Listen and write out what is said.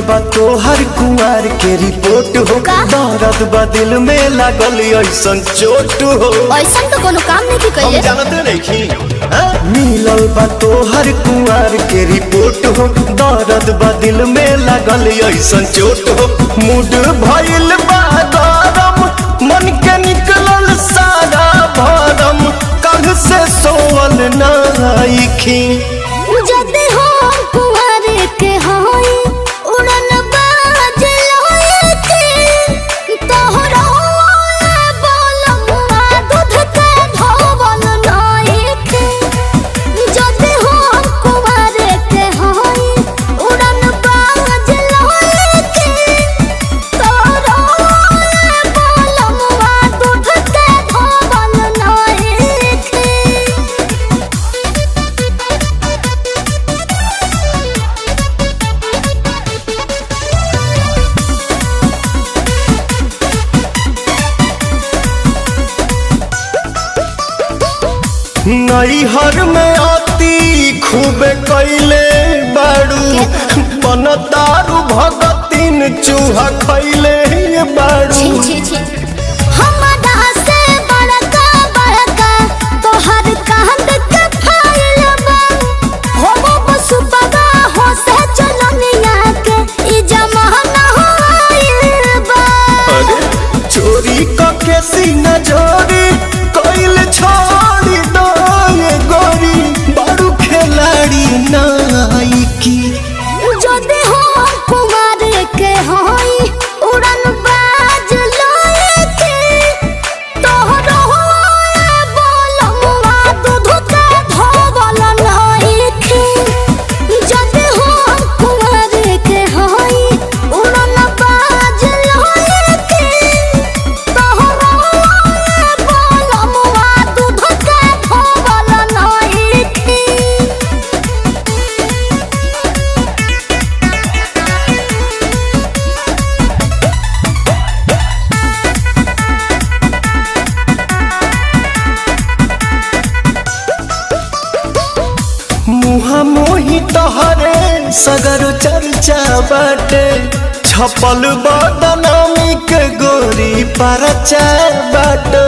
बा तोहर कुंवर के रिपोर्ट हो, दर्द बा दिल में लागल ऐसन चोट हो। ऐसन तो कोनो काम नहीं कइले, हम जानते नहीं। मिलल बा तोहर कुंवर के रिपोर्ट हो, दर्द बा दिल में लागल ऐसन चोट हो। मूड भइल बा गरम, मन के निकलल सारा भरम, कल से सोवल नाइखी। जदे हो कुंवर के होई उड़न बाज लोए के, तोहरा बोलमुआ दूध के धोवल नाइखे। जदे हो कुंवर के होई उड़न बाज लोए के, तोहरा बोलमुआ दूध के धोवल नाइखे। नैहर में आती खूबे कैले बाड़ू, बनतारू भगतिन चूहा खैले बाड़ू। छी छी छी हमरा से बड़का बड़का तोहर कांद के फाइल बा, हो बसु बगा हो से चलनिया के ई जमाना होइल बा। अरे चोरी क के सीना जोरी कोइल छोड़ी दो ये गोरी, बाड़ू खिलाड़ी नाइकी। जदे हो कुंवर के होई उड़न बाज लोए के, तोहरो बोलमुआ दूध के धोवल नाइखे। जदे हो कुंवर के होई उड़न बाज लोए के, तोहरो बोलमुआ दूध के धोवल नाइखे। मुहा मोही तोहरे सगर चर्चा बाटे, छपल बदनामी के गोरी परचा बाटे।